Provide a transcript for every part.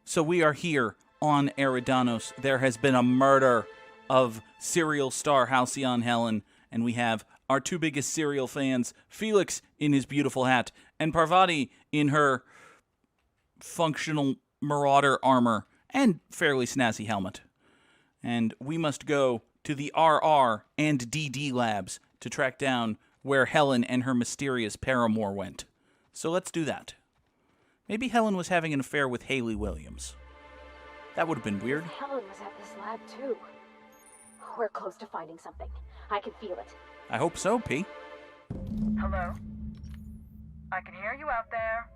So we are here on Eridanos. There has been a murder of serial star Halcyon Helen, and we have our two biggest serial fans, Felix in his beautiful hat, and Parvati in her functional marauder armor and fairly snazzy helmet. And we must go to the RR&DD labs to track down where Helen and her mysterious paramour went. So let's do that. Maybe Helen was having an affair with Haley Williams. That would have been weird. Helen was at this lab too. We're close to finding something. I can feel it. I hope so, P. Hello? I can hear you out there.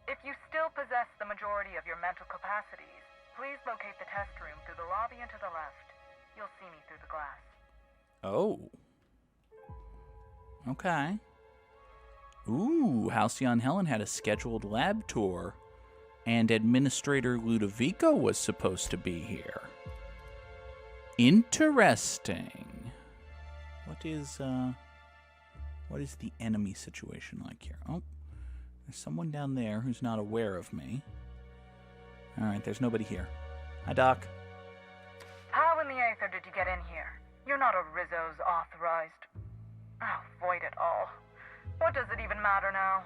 If you still possess the majority of your mental capacities, please locate the test room through the lobby and to the left. You'll see me through the glass. Oh. Okay. Ooh, Halcyon Helen had a scheduled lab tour, and Administrator Ludovico was supposed to be here. Interesting. What is the enemy situation like here? Oh, there's someone down there who's not aware of me. All right, there's nobody here. Hi, Doc. How in the aether did you get in here? You're not a Rizzo's authorized. Oh, void it all. What does it even matter now?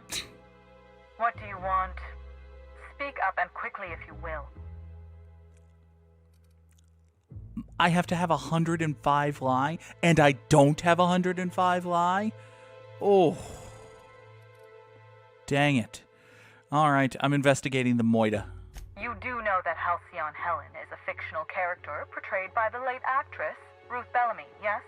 What do you want? Speak up and quickly if you will. I have to have 105 lie, and I don't have 105 lie? Oh. Dang it. All right, I'm investigating the Moida. You do know that Halcyon Helen is a fictional character portrayed by the late actress Ruth Bellamy, yes?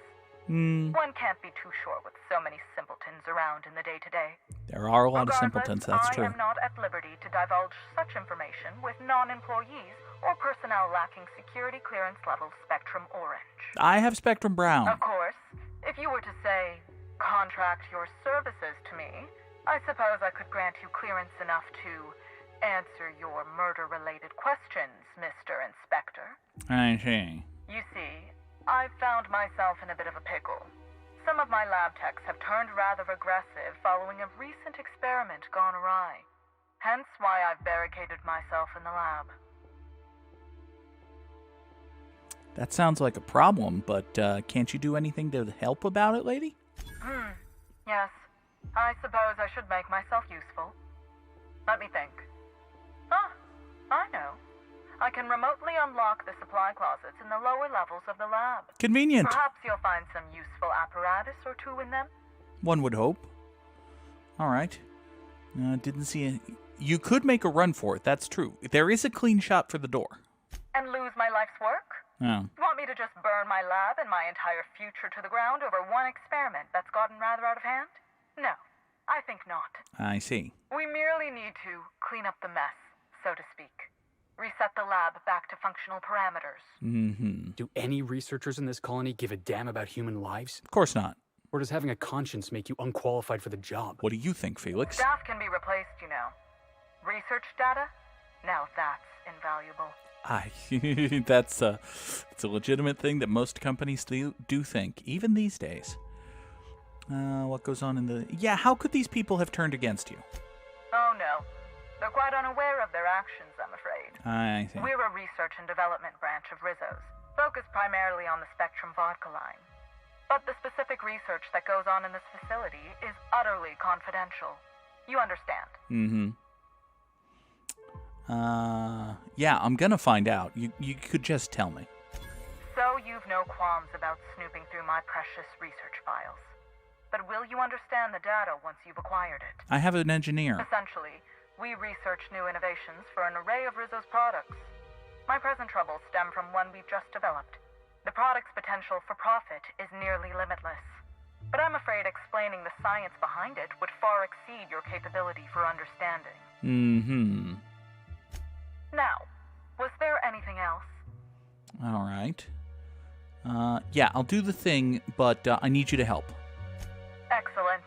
One can't be too sure with so many simpletons around in the day-to-day. There are a lot of simpletons, that's true. I am not at liberty to divulge such information with non-employees or personnel lacking security clearance level Spectrum Orange. I have Spectrum Brown. Of course, if you were to say, contract your services to me, I suppose I could grant you clearance enough to answer your murder-related questions, Mr. Inspector. I see. You see, I've found myself in a bit of a pickle. Some of my lab techs have turned rather aggressive following a recent experiment gone awry. Hence why I've barricaded myself in the lab. That sounds like a problem, but can't you do anything to help about it, lady? Yes. I suppose I should make myself useful. Let me think. Ah, I know. I can remotely unlock the supply closets in the lower levels of the lab. Convenient. Perhaps you'll find some useful apparatus or two in them. One would hope. All right. Didn't see it. You could make a run for it, that's true. There is a clean shot for the door. And lose my life's work? Oh. You want me to just burn my lab and my entire future to the ground over one experiment that's gotten rather out of hand? No, I think not. I see. We merely need to clean up the mess, so to speak. Reset the lab back to functional parameters. Mm-hmm. Do any researchers in this colony give a damn about human lives? Of course not. Or does having a conscience make you unqualified for the job? What do you think, Felix? Staff can be replaced, you know. Research data? Now that's invaluable. That's it's a legitimate thing that most companies do think, even these days. What goes on in the... Yeah, how could these people have turned against you? Oh, no. They're quite unaware of their actions, I'm afraid. I see. We're a research and development branch of Rizzo's, focused primarily on the Spectrum vodka line. But the specific research that goes on in this facility is utterly confidential. You understand? Mm-hmm. Yeah, I'm gonna find out. You could just tell me. So you've no qualms about snooping through my precious research files. But will you understand the data once you've acquired it? I have an engineer. Essentially, we research new innovations for an array of Rizzo's products. My present troubles stem from one we've just developed. The product's potential for profit is nearly limitless. But I'm afraid explaining the science behind it would far exceed your capability for understanding. Mm-hmm. Now, was there anything else? All right. Yeah, I'll do the thing, but I need you to help. Excellent.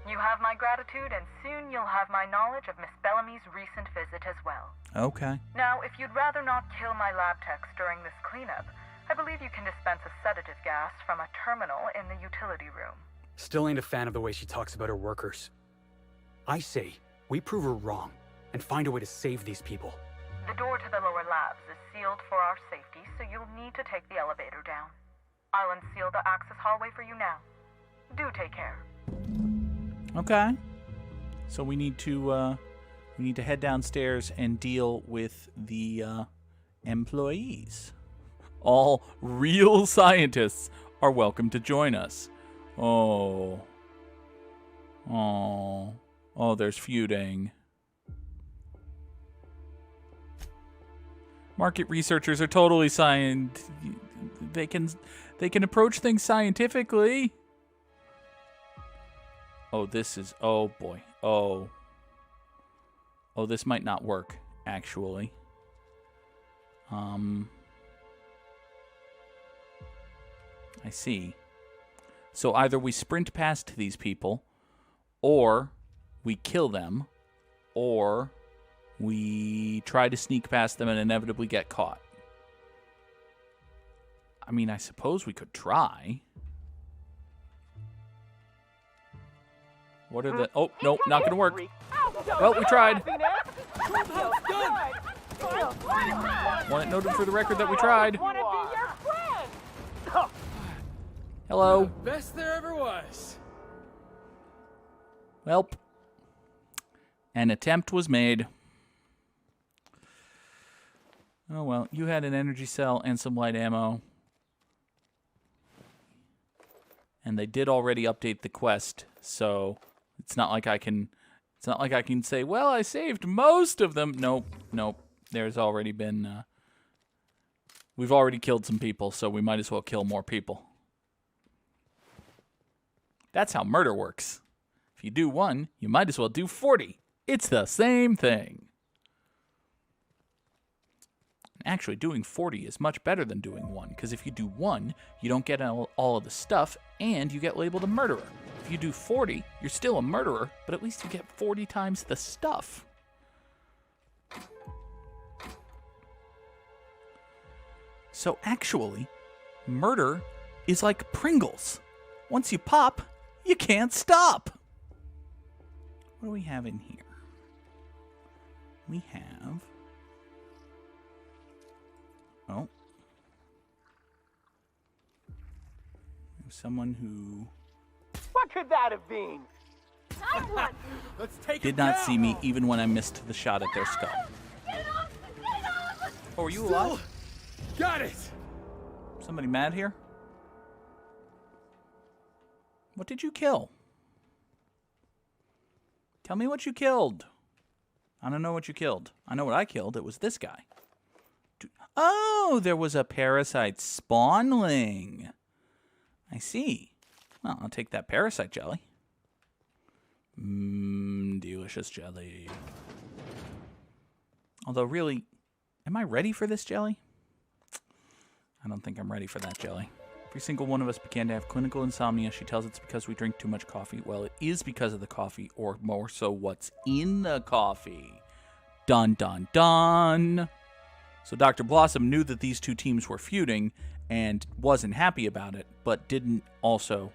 You have my gratitude, and soon you'll have my knowledge of Miss Bellamy's recent visit as well. Okay. Now, if you'd rather not kill my lab techs during this cleanup, I believe you can dispense a sedative gas from a terminal in the utility room. Still ain't a fan of the way she talks about her workers. I say, we prove her wrong, and find a way to save these people. The door to the lower labs is sealed for our safety, so you'll need to take the elevator down. I'll unseal the access hallway for you now. Do take care. Okay. So we need to head downstairs and deal with the employees. All real scientists are welcome to join us. Oh, there's feuding. Market researchers are totally they can approach things scientifically. Oh, oh boy. Oh, this might not work, actually. I see. So either we sprint past these people, or we kill them, or we try to sneak past them and inevitably get caught. I mean, I suppose we could try. What are the... Oh, no, not going to work. Well, we tried. Want it noted for the record that we tried. Hello. Best there ever was. Welp. An attempt was made. Oh, well, you had an energy cell and some light ammo. And they did already update the quest, so it's not like I can say, well, I saved most of them. Nope. There's already been we've already killed some people, so we might as well kill more people. That's how murder works. If you do 1, you might as well do 40. It's the same thing. Actually, doing 40 is much better than doing 1, because if you do 1, you don't get all of the stuff, and you get labeled a murderer. If you do 40, you're still a murderer, but at least you get 40 times the stuff. So actually, murder is like Pringles. Once you pop, you can't stop. What do we have in here? We have... Oh. Someone who... What could that have been? Let's take did not see me even when I missed the shot at their skull. Oh, are you alive? Got it. Somebody mad here? What did you kill? Tell me what you killed. I don't know what you killed. I know what I killed. It was this guy. Oh, there was a parasite spawnling. I see. Well, I'll take that parasite jelly. Delicious jelly. Although, really, am I ready for this jelly? I don't think I'm ready for that jelly. Every single one of us began to have clinical insomnia. She tells it's because we drink too much coffee. Well, it is because of the coffee, or more so what's in the coffee. Dun, dun, dun. So Dr. Blossom knew that these two teams were feuding and wasn't happy about it, but didn't also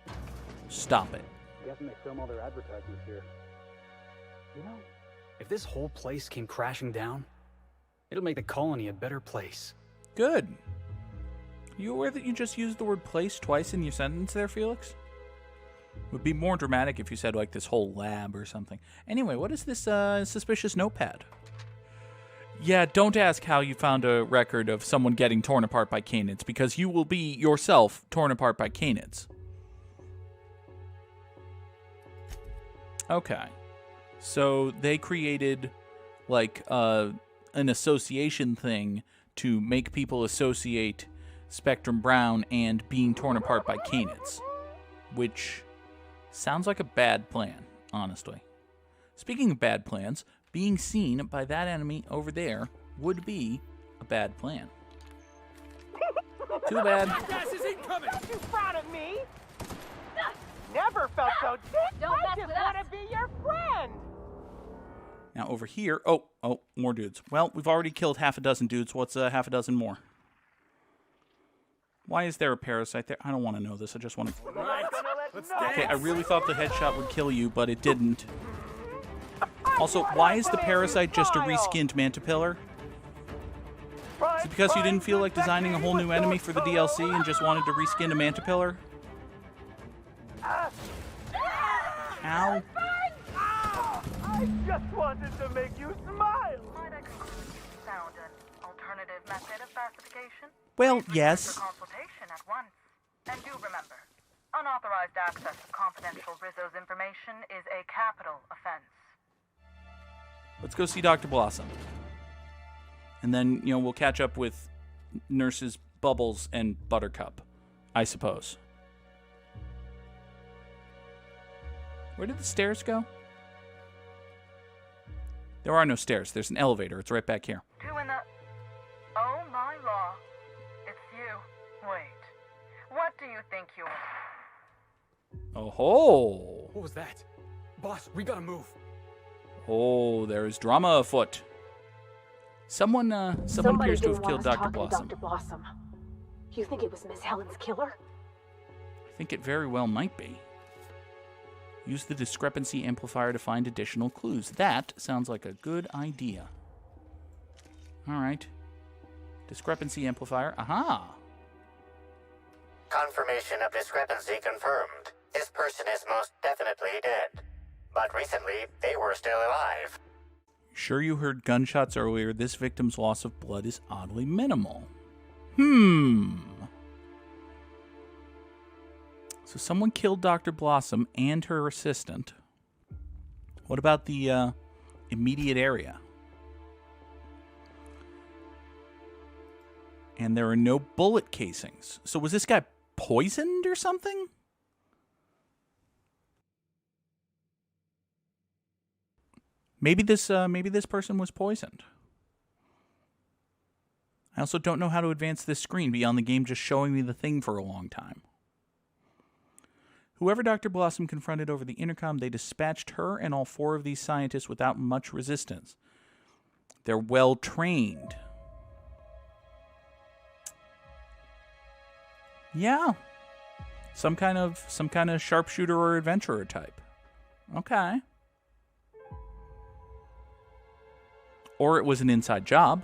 stop it. Guessing they film all their advertisements here. You know, if this whole place came crashing down, it'll make the colony a better place. Good. You aware that you just used the word place twice in your sentence there, Felix? It would be more dramatic if you said, like, this whole lab or something. Anyway, what is this suspicious notepad? Yeah, don't ask how you found a record of someone getting torn apart by canids, because you will be yourself torn apart by canids. Okay. So they created, like, an association thing to make people associate Spectrum Brown and being torn apart by canids, which sounds like a bad plan, honestly. Speaking of bad plans, being seen by that enemy over there would be a bad plan. Too bad. Gas is incoming! Don't you frown at me! Never felt so dick! Don't I mess just with want us. to be your friend! Now over here, oh, more dudes. Well, we've already killed half a dozen dudes. What's half a dozen more? Why is there a parasite there? I don't want to know this. I just want to... Right. Let's Okay, I really thought the headshot would kill you, but it didn't. Also, why is the parasite just a reskinned Mantipillar? Is it because you didn't feel like designing a whole new enemy for the DLC and just wanted to reskin a Mantipillar? Ow. I just wanted to make you smile. Might I conclude you found an alternative method of pacification? Well, Please yes. request a consultation at once. And do remember, unauthorized access to confidential Rizzo's information is a capital offense. Let's go see Dr. Blossom. And then, we'll catch up with Nurses Bubbles and Buttercup, I suppose. Where did the stairs go? There are no stairs. There's an elevator. It's right back here. Two in the... Oh, my law. It's you. Wait. What do you think you are? Oh ho! What was that? Boss, we gotta move. Oh, there's drama afoot. Someone Somebody appears to have didn't want killed us Dr. talking to Blossom. Dr. Blossom. You think it was Miss Helen's killer? I think it very well might be. Use the discrepancy amplifier to find additional clues. That sounds like a good idea. All right. Discrepancy amplifier. Aha! Confirmation of discrepancy confirmed. This person is most definitely dead. But recently, they were still alive. Sure you heard gunshots earlier. This victim's loss of blood is oddly minimal. So someone killed Dr. Blossom and her assistant. What about the immediate area? And there are no bullet casings. So was this guy poisoned or something? Maybe this person was poisoned. I also don't know how to advance this screen beyond the game just showing me the thing for a long time. Whoever Dr. Blossom confronted over the intercom, they dispatched her and all 4 of these scientists without much resistance. They're well trained. Yeah. Some kind of sharpshooter or adventurer type. Okay. Or it was an inside job.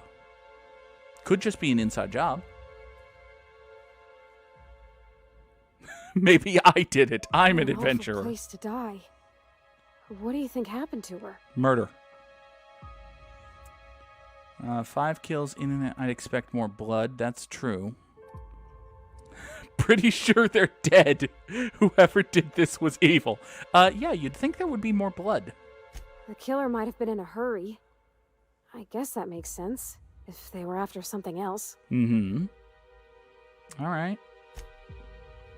Could just be an inside job. Maybe I did it. I'm an adventurer. Awful place to die. What do you think happened to her? Murder. 5 kills in and I'd expect more blood. That's true. Pretty sure they're dead. Whoever did this was evil. Yeah, you'd think there would be more blood. The killer might have been in a hurry. I guess that makes sense, if they were after something else. Mm-hmm. All right.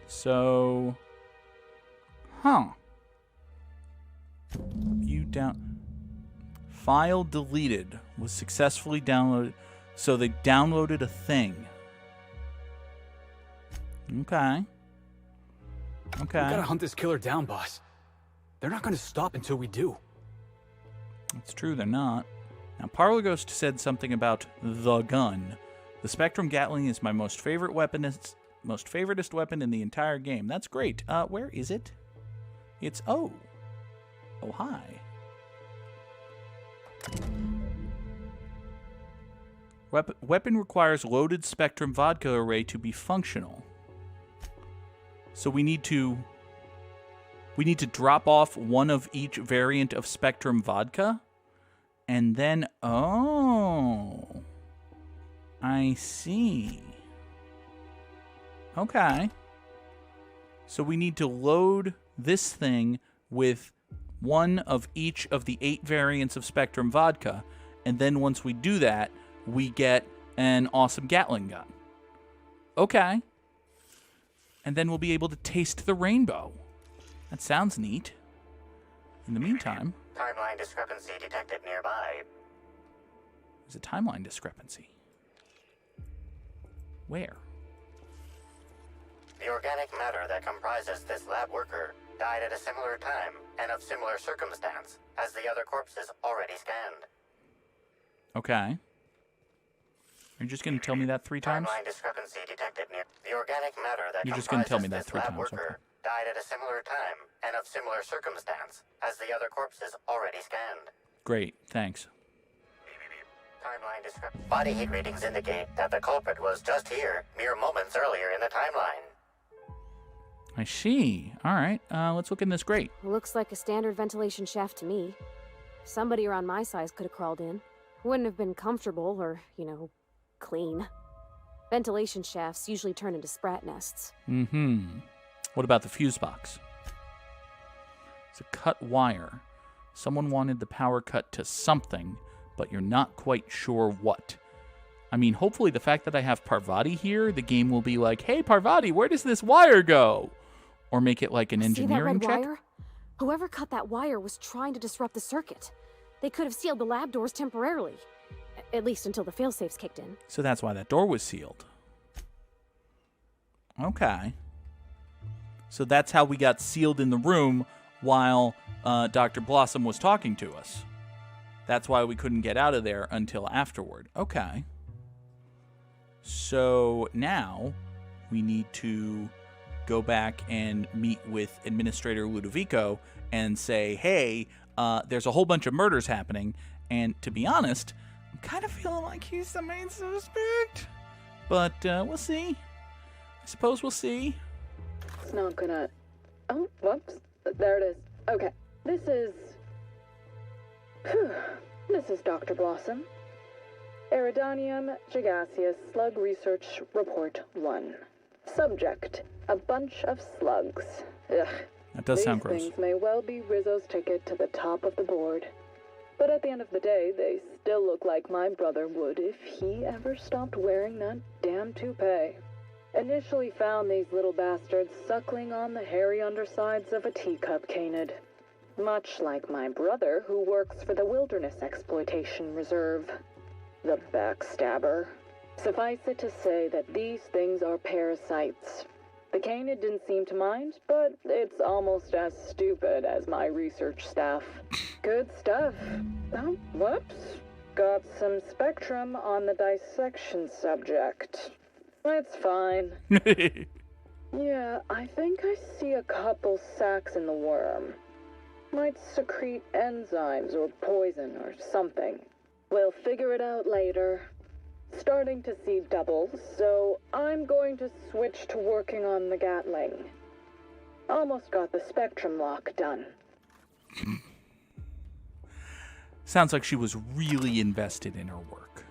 So... File deleted was successfully downloaded. So they downloaded a thing. Okay. We gotta hunt this killer down, boss. They're not gonna stop until we do. It's true, they're not. Now, Parlor Ghost said something about the gun. The Spectrum Gatling is my most favoritist weapon in the entire game. That's great. Where is it? It's oh, hi. Weapon requires loaded Spectrum vodka array to be functional. So we need to drop off one of each variant of Spectrum vodka. And then, oh, I see. Okay. So we need to load this thing with one of each of the 8 variants of Spectrum vodka. And then once we do that, we get an awesome Gatling gun. Okay. And then we'll be able to taste the rainbow. That sounds neat. In the meantime... Timeline discrepancy detected nearby. There's a timeline discrepancy. Where? The organic matter that comprises this lab worker died at a similar time and of similar circumstance as the other corpses already scanned. Okay. Are you just going to tell me that 3 times? Timeline discrepancy detected near the organic matter that You're just going to tell me comprises that this 3 lab times. worker died at a similar time and of similar circumstance as the other corpses already scanned. Great, thanks. Timeline description. Body heat readings indicate that the culprit was just here, mere moments earlier in the timeline. I see. All right, let's look in this grate. Looks like a standard ventilation shaft to me. Somebody around my size could have crawled in. Wouldn't have been comfortable or, clean. Ventilation shafts usually turn into sprat nests. What about the fuse box? It's a cut wire. Someone wanted the power cut to something, but you're not quite sure what. I mean, hopefully the fact that I have Parvati here, the game will be like, hey, Parvati, where does this wire go? Or make it like an engineering See that red check. wire? Whoever cut that wire was trying to disrupt the circuit. They could have sealed the lab doors temporarily. At least until the failsafes kicked in. So that's why that door was sealed. Okay. So that's how we got sealed in the room while Dr. Blossom was talking to us. That's why we couldn't get out of there until afterward. Okay. So now we need to go back and meet with Administrator Ludovico and say, hey, there's a whole bunch of murders happening. And to be honest, I'm kind of feeling like he's the main suspect. But we'll see. I suppose we'll see. It's not gonna... Oh, whoops. There it is. Okay. This is Dr. Blossom. Eridanium gigaseous slug research report 1. Subject: a bunch of slugs. Ugh. That does sound gross. These things may well be Rizzo's ticket to the top of the board. But at the end of the day, they still look like my brother would if he ever stopped wearing that damn toupee. Initially found these little bastards suckling on the hairy undersides of a teacup canid. Much like my brother, who works for the Wilderness Exploitation Reserve. The backstabber. Suffice it to say that these things are parasites. The canid didn't seem to mind, but it's almost as stupid as my research staff. Good stuff. Oh, whoops. Got some spectrum on the dissection subject. It's fine. Yeah, I think I see a couple sacs in the worm. Might secrete enzymes or poison or something. We'll figure it out later. Starting to see doubles, so I'm going to switch to working on the Gatling. Almost got the spectrum lock done. Sounds like she was really invested in her work.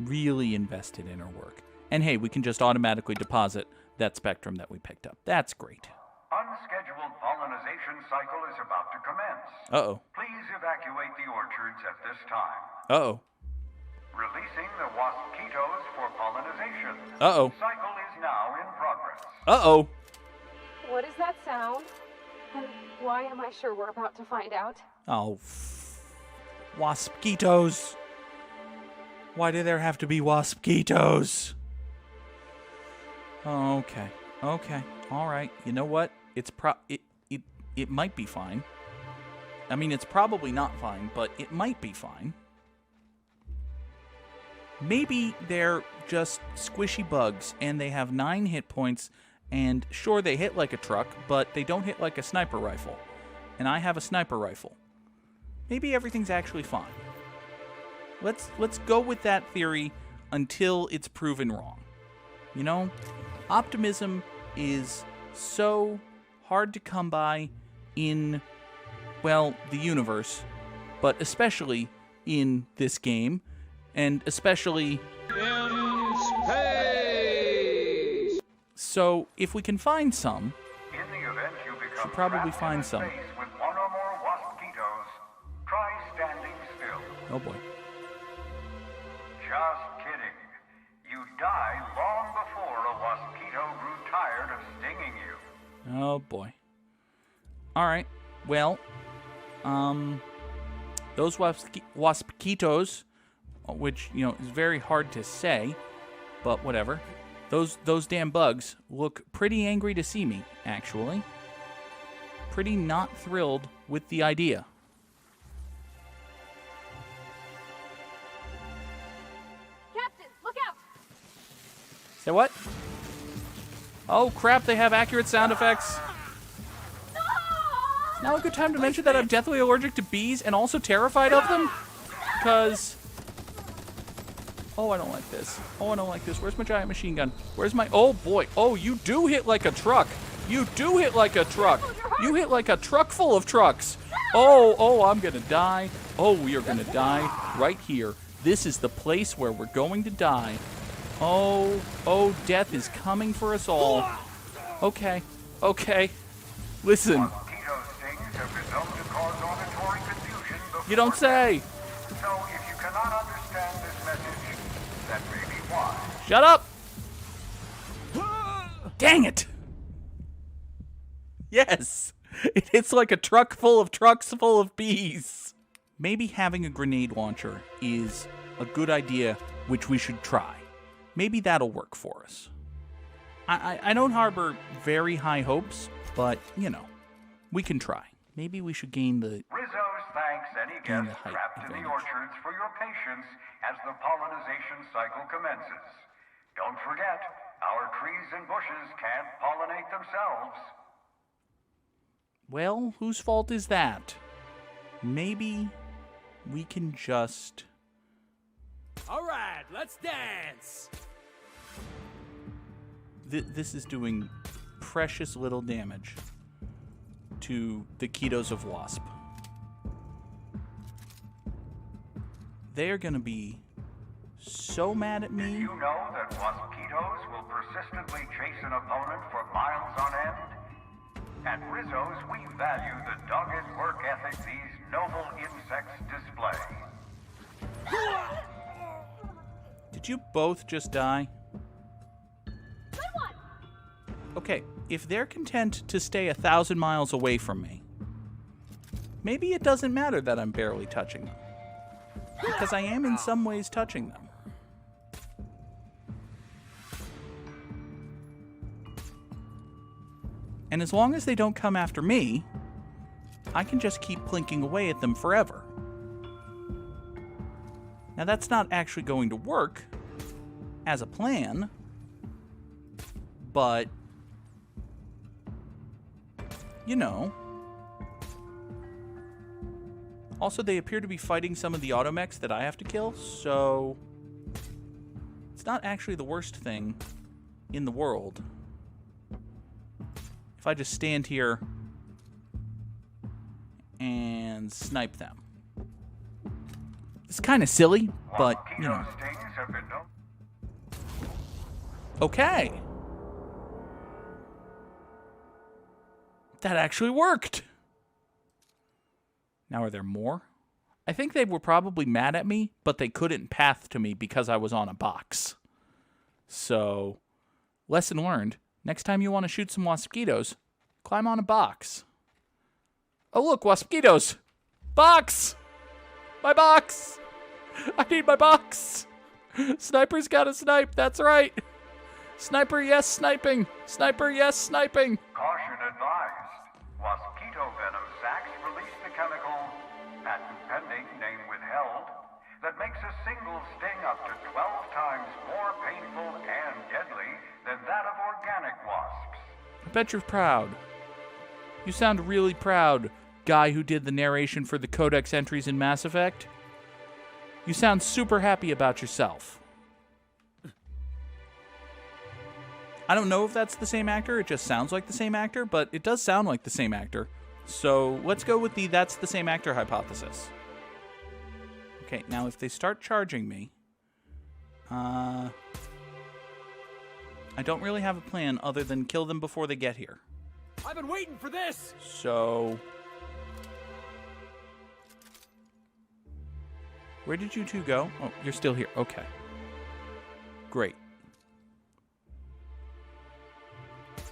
Really invested in her work. And hey, we can just automatically deposit that spectrum that we picked up. That's great. Unscheduled pollinization cycle is about to commence. Uh-oh. Please evacuate the orchards at this time. Uh-oh. Releasing the waspitos for pollinization. Uh-oh. Cycle is now in progress. Uh-oh. What is that sound? And why am I sure we're about to find out? Oh, waspitos. Why do there have to be waspitos? Okay. Okay. All right. You know what? It might be fine. I mean, it's probably not fine, but it might be fine. Maybe they're just squishy bugs and they have 9 hit points, and sure, they hit like a truck, but they don't hit like a sniper rifle. And I have a sniper rifle. Maybe everything's actually fine. Let's go with that theory until it's proven wrong. You know, optimism is so hard to come by in, well, the universe, but especially in this game, and especially in space. So if we can find some, In the event you become should probably trapped find in some. space with one or more waspitos, try standing still. Oh boy. Just kidding. You die long before a waspito grew tired of stinging you. Oh boy. All right. Well, those waspitos, which, you know, is very hard to say, but whatever. Those damn bugs look pretty angry to see me, actually. Pretty not thrilled with the idea. Captain, look out! Say what? Oh crap, they have accurate sound effects. Is now a good time to mention that I'm deathly allergic to bees and also terrified of them? Because Oh, I don't like this. Oh, I don't like this. Where's my giant machine gun? Where's my... Oh, boy. Oh, you do hit like a truck. You do hit like a truck. You hit like a truck full of trucks. Oh, I'm going to die. Oh, we are going to die right here. This is the place where we're going to die. Oh, death is coming for us all. Okay. Listen. Mosquito stings have been known to cause auditory confusion before You don't say. So if you cannot understand this message, that may be why. Shut up. Dang it. Yes. It hits like a truck full of trucks full of bees. Maybe having a grenade launcher is a good idea, which we should try. Maybe that'll work for us. I don't harbor very high hopes, but, you know, we can try. Maybe we should gain the... Rizzo's thanks any Gain the guest height trapped in the advantage. orchards for your patience as the pollinization cycle commences. Don't forget, our trees and bushes can't pollinate themselves. Well, whose fault is that? Maybe we can just... All right, let's dance. This is doing precious little damage to the Ketos of Wasp. They are going to be so mad at me. You know that mosquitoes will persistently chase an opponent for miles on end? At Rizzo's, we value the dogged work ethic these noble insects display. Did you both just die? Okay, if they're content to stay 1,000 miles away from me, maybe it doesn't matter that I'm barely touching them. Because I am in some ways touching them. And as long as they don't come after me, I can just keep plinking away at them forever. Now that's not actually going to work as a plan, but, you know. Also, they appear to be fighting some of the automechs that I have to kill, so it's not actually the worst thing in the world if I just stand here and snipe them. It's kind of silly, but, you know. Mosquito stings have been known. Okay. That actually worked. Now, are there more? I think they were probably mad at me, but they couldn't path to me because I was on a box. So, lesson learned. Next time you want to shoot some waspitos, climb on a box. Oh, look, waspitos! Box! My box! I need my box! Sniper's gotta snipe, that's right! Sniper, yes, sniping! Sniper, yes, sniping! Caution advised. Mosquito venom sacs release the chemical, patent pending, name withheld, that makes a single sting up to 12 times more painful and deadly than that of organic wasps. I bet you're proud. You sound really proud, guy who did the narration for the Codex entries in Mass Effect. You sound super happy about yourself. I don't know if that's the same actor, it just sounds like the same actor, but it does sound like the same actor. So let's go with the that's the same actor hypothesis. Okay, now if they start charging me, I don't really have a plan other than kill them before they get here. I've been waiting for this. So, where did you two go? Oh, you're still here. Okay. Great.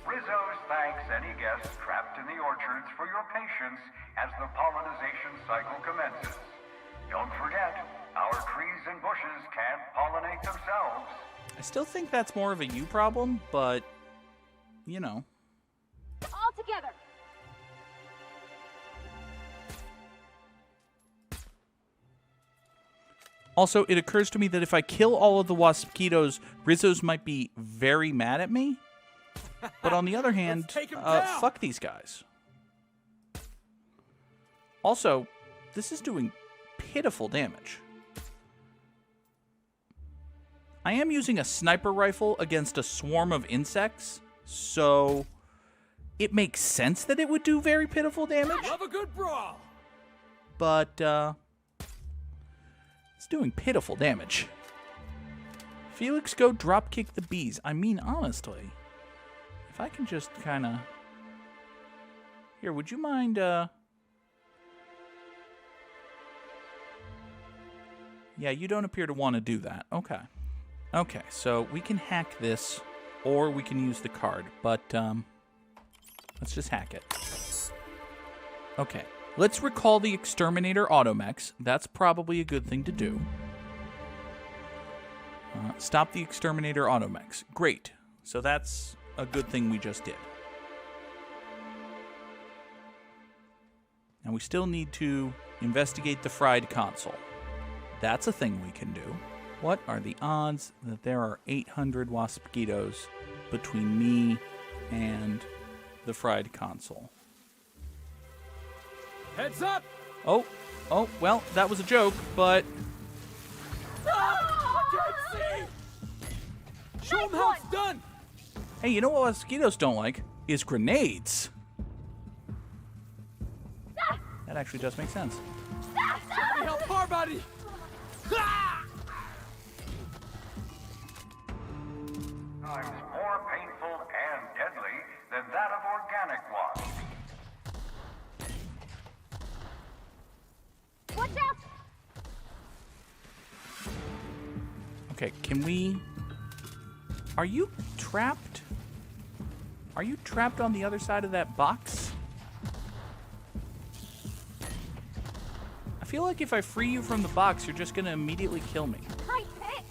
Rizzo's thanks any guest trapped in the orchards for your patience as the pollinization cycle commences. Don't forget, our trees and bushes can't pollinate themselves. I still think that's more of a you problem, but, you know. All together. Also, it occurs to me that if I kill all of the waspitos, Rizzo's might be very mad at me. But on the other hand, take 'em down. fuck these guys. Also, this is doing pitiful damage. I am using a sniper rifle against a swarm of insects, so it makes sense that it would do very pitiful damage. Love a good brawl. But, it's doing pitiful damage. Felix, go dropkick the bees. I mean, honestly, if I can just kind of... Here, would you mind, Yeah, you don't appear to want to do that. Okay. Okay, so we can hack this, or we can use the card, but, let's just hack it. Okay, let's recall the Exterminator Automechs. That's probably a good thing to do. Stop the Exterminator Automechs. Great. So that's a good thing we just did. Now we still need to investigate the fried console. That's a thing we can do. What are the odds that there are 800 waspquitos between me and the fried console? Heads up! Oh, well, that was a joke, but... I can't see! Show 'em how it's done! Hey, you know what mosquitoes don't like? Is grenades. That actually does make sense. Help our buddy! Times more painful and deadly than that of organic wasps. Watch out! Okay, can we... Are you trapped? Are you trapped on the other side of that box? I feel like if I free you from the box, you're just gonna immediately kill me. Right pick!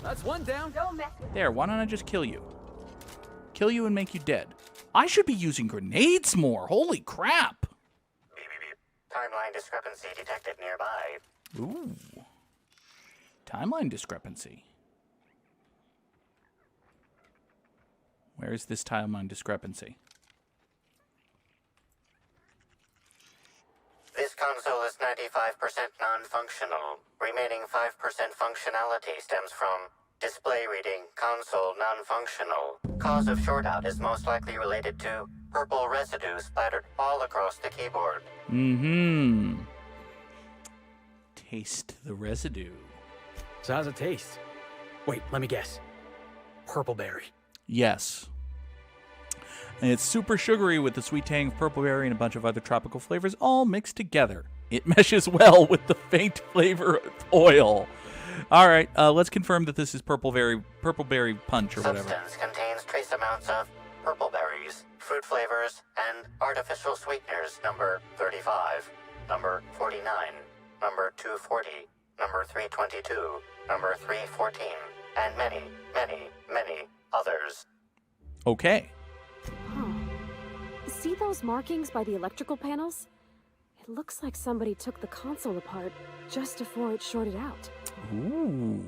That's one down. Don't mess with There, why don't I just kill you? Kill you and make you dead. I should be using grenades more. Holy crap. Beep, beep, beep. Timeline discrepancy detected nearby. Ooh. Timeline discrepancy. Where is this timeline discrepancy? This console is 95% non-functional. Remaining 5% functionality stems from display reading console non-functional. Cause of shortout is most likely related to purple residue splattered all across the keyboard. Mm-hmm. Taste the residue. So how's it taste? Wait, let me guess. Purple berry. Yes. And it's super sugary with the sweet tang of purple berry and a bunch of other tropical flavors all mixed together. It meshes well with the faint flavor of oil. All right, let's confirm that this is purple berry punch or whatever. Substance contains trace amounts of purple berries, fruit flavors, and artificial sweeteners number 35, number 49, number 240, number 322, number 314, and many, many, many others. Okay. Huh. See those markings by the electrical panels? It looks like somebody took the console apart just before it shorted out. Ooh.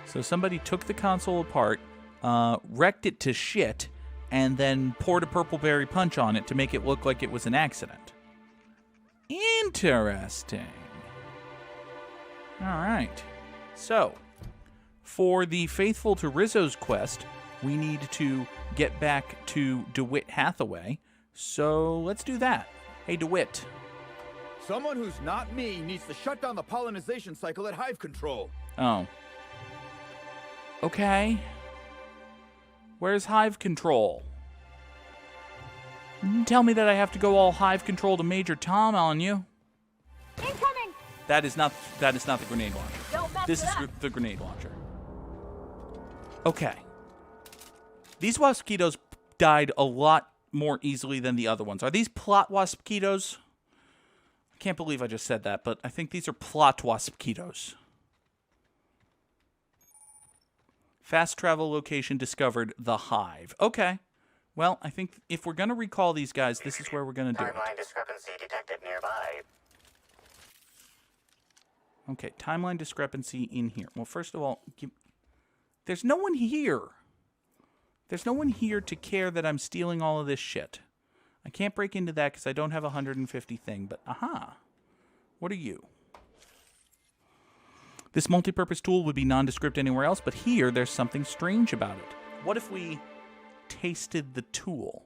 So somebody took the console apart, wrecked it to shit, and then poured a purple berry punch on it to make it look like it was an accident. Interesting. All right. So, for the Faithful to Rizzo's quest, we need to get back to DeWitt Hathaway. So, let's do that. Hey, DeWitt. Someone who's not me needs to shut down the pollinization cycle at Hive Control. Oh. Okay. Where's Hive Control? You didn't tell me that I have to go all Hive Control to Major Tom on you. Incoming! That is not the grenade launcher. Don't mess This is with us. the grenade launcher. Okay. These waspquitos died a lot more easily than the other ones. Are these plot waspquitos? I can't believe I just said that, but I think these are plot waspquitos. Fast travel location discovered, the Hive. Okay. Well, I think if we're going to recall these guys, this is where we're going to do it. Timeline discrepancy detected nearby. Okay, timeline discrepancy in here. Well, first of all, there's no one here. There's no one here to care that I'm stealing all of this shit. I can't break into that because I don't have a 150 thing, but aha. What are you? This multi-purpose tool would be nondescript anywhere else, but here there's something strange about it. What if we tasted the tool?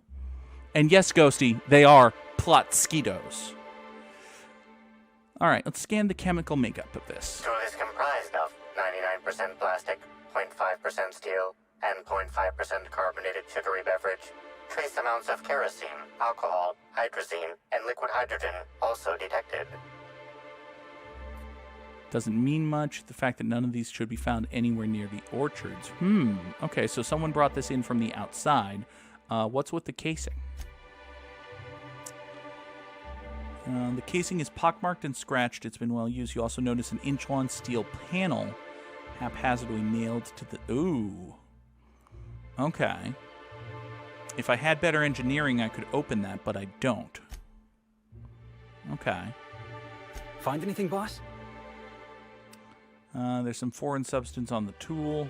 And yes, Ghosty, they are Plotskitos. All right, let's scan the chemical makeup of this. Tool is comprised of 99% plastic, 0.5% steel, and 0.5% carbonated sugary beverage. Trace amounts of kerosene, alcohol, hydrazine, and liquid hydrogen also detected. Doesn't mean much. The fact that none of these should be found anywhere near the orchards. Okay, so someone brought this in from the outside. What's with the casing? The casing is pockmarked and scratched. It's been well used. You also notice an inch-long steel panel haphazardly nailed to the... Ooh. Okay. If I had better engineering, I could open that, but I don't. Okay. Find anything, boss? There's some foreign substance on the tool.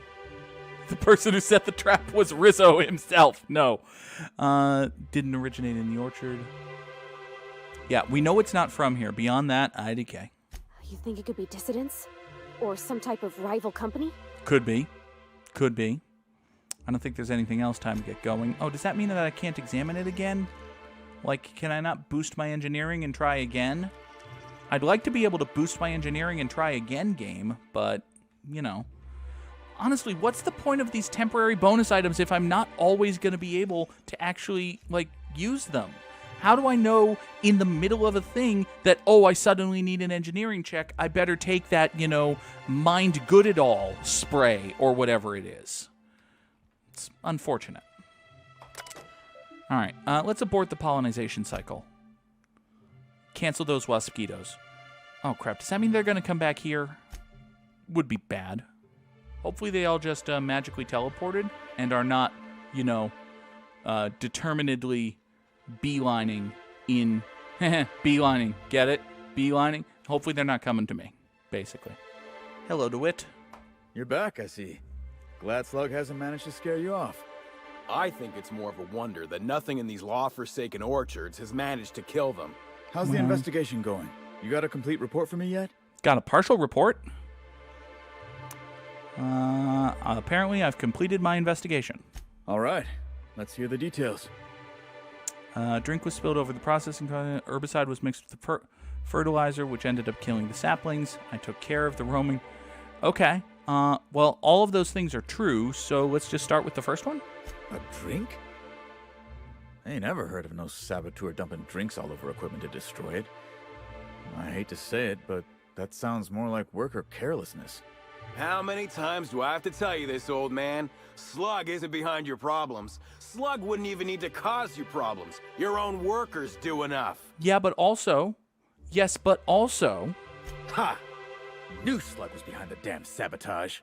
The person who set the trap was Rizzo himself. No. Didn't originate in the orchard. Yeah, we know it's not from here. Beyond that, IDK. You think it could be dissidents? Or some type of rival company? Could be. Could be. I don't think there's anything else. Time to get going. Oh, does that mean that I can't examine it again? Like, can I not boost my engineering and try again? I'd like to be able to boost my engineering and try again, game, but, you know. Honestly, what's the point of these temporary bonus items if I'm not always going to be able to actually, like, use them? How do I know in the middle of a thing that, oh, I suddenly need an engineering check, I better take that, you know, mind good it all spray or whatever it is? It's unfortunate. All right, let's abort the pollination cycle. Cancel those waspitos. Oh, crap. Does that mean they're going to come back here? Would be bad. Hopefully they all just magically teleported and are not, you know, determinedly beelining in... beelining. Get it? Beelining. Hopefully they're not coming to me, basically. Hello, DeWitt. You're back, I see. Glad Slug hasn't managed to scare you off. I think it's more of a wonder that nothing in these law-forsaken orchards has managed to kill them. How's the investigation going? You got a complete report for me yet? Got a partial report. Apparently I've completed my investigation. All right. Let's hear the details. Drink was spilled over the processing plant. Herbicide was mixed with the fertilizer, which ended up killing the saplings. I took care of the roaming. Okay. Well, all of those things are true, so let's just start with the first one. A drink? I ain't never heard of no saboteur dumping drinks all over equipment to destroy it. I hate to say it, but that sounds more like worker carelessness. How many times do I have to tell you this, old man? Slug isn't behind your problems. Slug wouldn't even need to cause you problems. Your own workers do enough. Yeah, but also... Yes, but also... Ha! Knew Slug was behind the damn sabotage.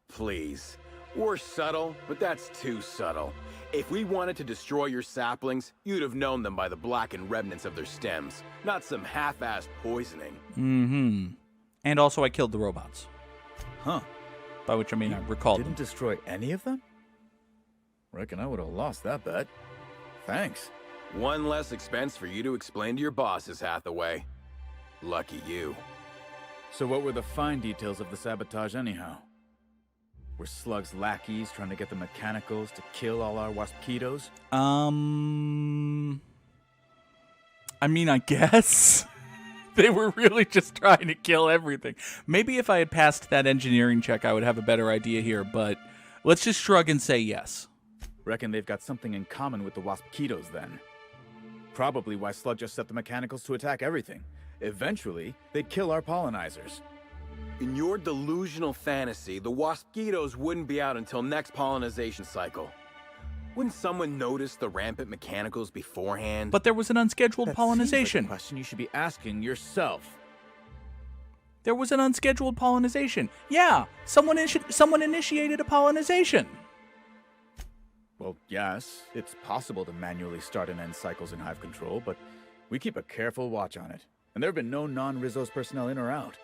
Please. We're subtle, but that's too subtle. If we wanted to destroy your saplings, you'd have known them by the blackened remnants of their stems, not some half-assed poisoning. Mm-hmm. And also I killed the robots. Huh. By which I mean I recalled them. Didn't destroy any of them? Reckon I would have lost that bet. Thanks. One less expense for you to explain to your bosses, Hathaway. Lucky you. So what were the fine details of the sabotage anyhow? Were Slug's lackeys trying to get the mechanicals to kill all our waspitos? I mean, I guess. They were really just trying to kill everything. Maybe if I had passed that engineering check, I would have a better idea here, but let's just shrug and say yes. Reckon they've got something in common with the waspitos then. Probably why Slug just set the mechanicals to attack everything. Eventually, they'd kill our pollinizers. In your delusional fantasy, the waspitos wouldn't be out until next pollination cycle. Wouldn't someone notice the rampant mechanicals beforehand? But there was an unscheduled That pollination. seems like a question you should be asking yourself. There was an unscheduled pollination. Yeah, someone initiated a pollination. Well, yes, it's possible to manually start and end cycles in Hive Control, but we keep a careful watch on it. And there have been no non-Rizzo's personnel in or out.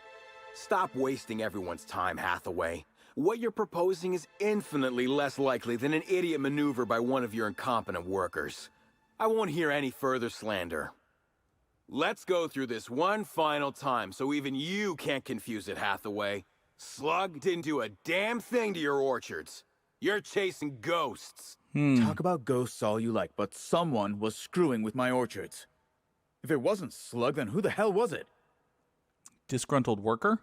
Stop wasting everyone's time, Hathaway. What you're proposing is infinitely less likely than an idiot maneuver by one of your incompetent workers. I won't hear any further slander. Let's go through this one final time so even you can't confuse it, Hathaway. Slug didn't do a damn thing to your orchards. You're chasing ghosts. Talk about ghosts all you like, but someone was screwing with my orchards. If it wasn't Slug, then who the hell was it? Disgruntled worker?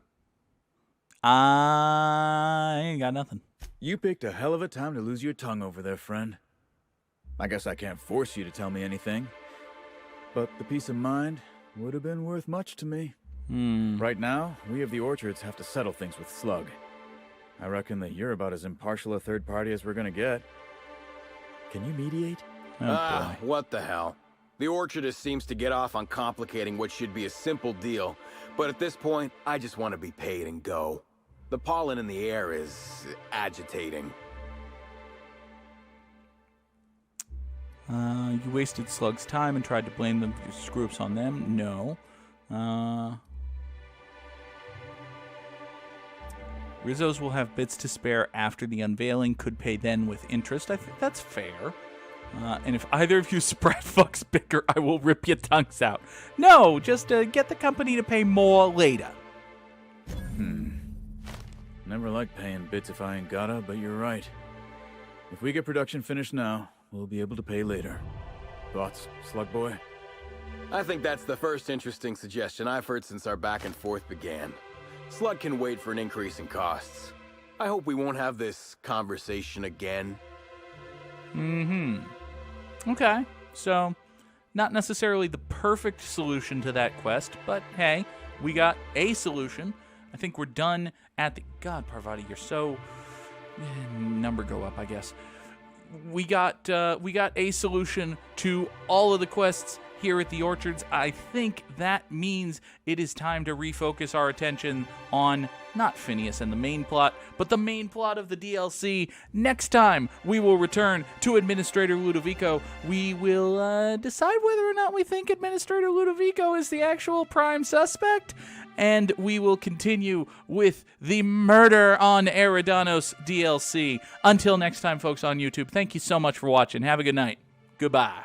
I ain't got nothing. You picked a hell of a time to lose your tongue over there, friend. I guess I can't force you to tell me anything, but the peace of mind would have been worth much to me. Right now, we of the orchards have to settle things with Slug. I reckon that you're about as impartial a third party as we're gonna get. Can you mediate? Oh, boy. What the hell? The orchardist seems to get off on complicating what should be a simple deal, but at this point, I just want to be paid and go. The pollen in the air is agitating. You wasted Slug's time and tried to blame them for your screw-ups on them. No. Rizzo's will have bits to spare after the unveiling. Could pay then with interest. I think that's fair. And if either of you sprat fucks bicker, I will rip your tongues out. No, just get the company to pay more later. Never like paying bits if I ain't gotta, but you're right. If we get production finished now, we'll be able to pay later. Thoughts, Slug Boy? I think that's the first interesting suggestion I've heard since our back and forth began. Slug can wait for an increase in costs. I hope we won't have this conversation again. Okay, so not necessarily the perfect solution to that quest, but hey, we got a solution. I think we're done at the... God, Parvati, you're so... Number go up, I guess. We got a solution to all of the quests here at the Orchards. I think that means it is time to refocus our attention on not Phineas and the main plot, but the main plot of the DLC. Next time, we will return to Administrator Ludovico. We will decide whether or not we think Administrator Ludovico is the actual prime suspect, and we will continue with the Murder on Eridanos DLC. Until next time, folks on YouTube, thank you so much for watching. Have a good night. Goodbye.